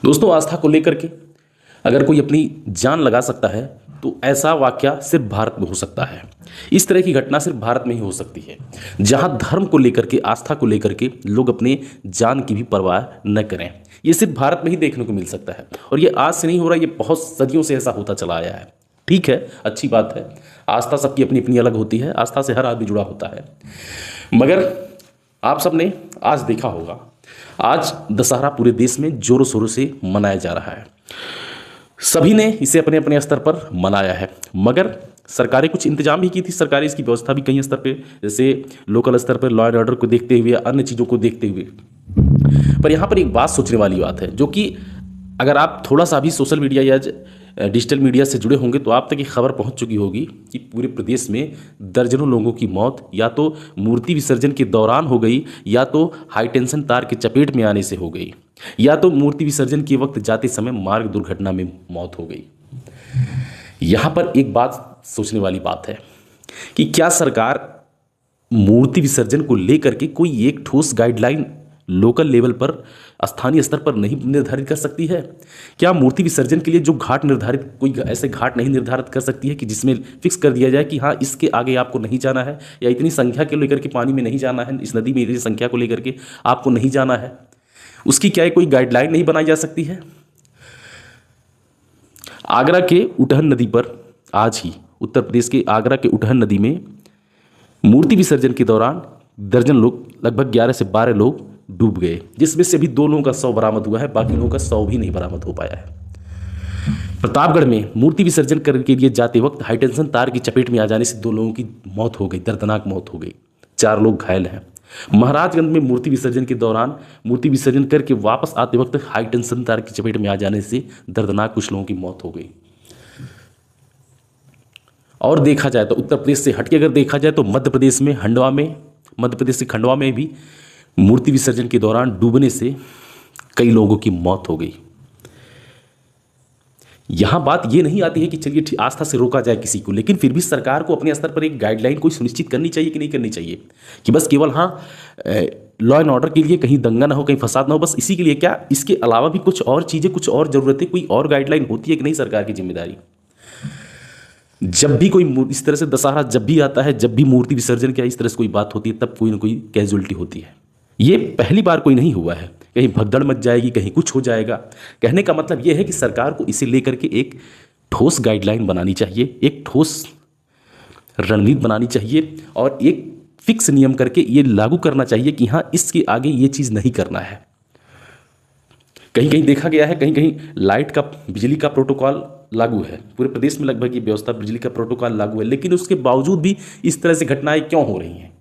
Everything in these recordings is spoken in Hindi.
दोस्तों, आस्था को लेकर के अगर कोई अपनी जान लगा सकता है तो ऐसा वाकया सिर्फ भारत में हो सकता है। इस तरह की घटना सिर्फ भारत में ही हो सकती है, जहां धर्म को लेकर के, आस्था को लेकर के लोग अपने जान की भी परवाह न करें। ये सिर्फ भारत में ही देखने को मिल सकता है और ये आज से नहीं हो रहा, ये बहुत सदियों से ऐसा होता चला आया है। ठीक है, अच्छी बात है, आस्था सबकी अपनी अपनी अलग होती है, आस्था से हर आदमी जुड़ा होता है। मगर आप सबने आज देखा होगा, आज दशहरा पूरे देश में जोरों शोरों से मनाया जा रहा है। सभी ने इसे अपने अपने स्तर पर मनाया है, मगर सरकारें कुछ इंतजाम भी की थी, सरकारें इसकी व्यवस्था भी कई स्तर पे, जैसे लोकल स्तर पर लॉ एंड ऑर्डर को देखते हुए, अन्य चीज़ों को देखते हुए। पर यहाँ पर एक बात सोचने वाली बात है, जो कि अगर आप थोड़ा सा भी सोशल मीडिया या डिजिटल मीडिया से जुड़े होंगे तो आप तक ये खबर पहुंच चुकी होगी कि पूरे प्रदेश में दर्जनों लोगों की मौत या तो मूर्ति विसर्जन के दौरान हो गई, या तो हाई टेंशन तार के चपेट में आने से हो गई, या तो मूर्ति विसर्जन के वक्त जाते समय मार्ग दुर्घटना में मौत हो गई। यहाँ पर एक बात सोचने वाली बात है कि क्या सरकार मूर्ति विसर्जन को लेकर के कोई एक ठोस गाइडलाइन लोकल लेवल पर, स्थानीय स्तर पर नहीं निर्धारित कर सकती है? क्या मूर्ति विसर्जन के लिए जो घाट निर्धारित, कोई ऐसे घाट नहीं निर्धारित कर सकती है कि जिसमें फिक्स कर दिया जाए कि हाँ, इसके आगे आपको नहीं जाना है, या इतनी संख्या को लेकर के पानी में नहीं जाना है, इस नदी में इतनी संख्या को लेकर के आपको नहीं जाना है? उसकी क्या कोई गाइडलाइन नहीं बनाई जा सकती है? आगरा के उटहन नदी पर आज ही, उत्तर प्रदेश के आगरा के उटहन नदी में मूर्ति विसर्जन के दौरान दर्जन लोग, लगभग 11 से 12 लोग डूब गए, जिसमें से भी 2 लोगों का शव बरामद हुआ है, बाकी लोगों का शव भी नहीं बरामद हो पाया है। प्रतापगढ़ में मूर्ति विसर्जन करने के लिए जाते वक्त हाईटेंशन तार की चपेट में आ जाने से 2 लोगों की मौत हो गई, दर्दनाक मौत हो गई, 4 लोग घायल हैं। महाराजगंज में मूर्ति विसर्जन के दौरान मूर्ति विसर्जन करके वापस आते वक्त हाईटेंशन तार की चपेट में आ जाने से दर्दनाक कुछ लोगों की मौत हो गई। और देखा जाए तो उत्तर प्रदेश से हटके अगर देखा जाए तो मध्य प्रदेश से खंडवा में भी मूर्ति विसर्जन के दौरान डूबने से कई लोगों की मौत हो गई। यहां बात यह नहीं आती है कि चलिए आस्था से रोका जाए किसी को, लेकिन फिर भी सरकार को अपने स्तर पर एक गाइडलाइन कोई सुनिश्चित करनी चाहिए कि नहीं करनी चाहिए, कि बस केवल लॉ एंड ऑर्डर के लिए कहीं दंगा ना हो, कहीं फसाद ना हो, बस इसी के लिए क्या, इसके अलावा भी कुछ और चीज़ें, कुछ और ज़रूरतें, कोई और गाइडलाइन होती है कि नहीं सरकार की जिम्मेदारी? जब भी कोई इस तरह से दशहरा जब भी आता है, जब भी मूर्ति विसर्जन क्या इस तरह से कोई बात होती है, तब कोई ना कोई कैजुअलिटी होती है। ये पहली बार कोई नहीं हुआ है, कहीं भगदड़ मच जाएगी, कहीं कुछ हो जाएगा। कहने का मतलब ये है कि सरकार को इसे लेकर के एक ठोस गाइडलाइन बनानी चाहिए, एक ठोस रणनीति बनानी चाहिए और एक फिक्स नियम करके ये लागू करना चाहिए कि हाँ, इसके आगे ये चीज़ नहीं करना है। कहीं कहीं देखा गया है, कहीं कहीं लाइट का, बिजली का प्रोटोकॉल लागू है, पूरे प्रदेश में लगभग ये व्यवस्था, बिजली का प्रोटोकॉल लागू है, लेकिन उसके बावजूद भी इस तरह से घटनाएं क्यों हो रही हैं?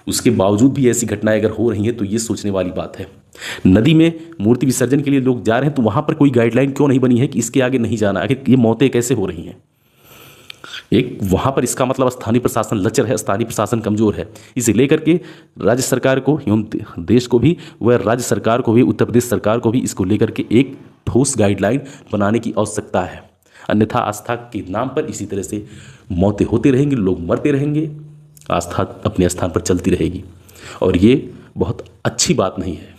उसके बावजूद भी ऐसी घटनाएं अगर हो रही हैं तो ये सोचने वाली बात है। नदी में मूर्ति विसर्जन के लिए लोग जा रहे हैं तो वहां पर कोई गाइडलाइन क्यों नहीं बनी है कि इसके आगे नहीं जाना? आखिर ये मौतें कैसे हो रही हैं? एक वहां पर इसका मतलब स्थानीय प्रशासन लचर है, स्थानीय प्रशासन कमजोर है। इसे लेकर के राज्य सरकार को एवं देश को भी, वह राज्य सरकार को भी, उत्तर प्रदेश सरकार को भी इसको लेकर के एक ठोस गाइडलाइन बनाने की आवश्यकता है। अन्यथा आस्था के नाम पर इसी तरह से मौतें होती रहेंगी, लोग मरते रहेंगे, आस्था अपने स्थान पर चलती रहेगी और ये बहुत अच्छी बात नहीं है।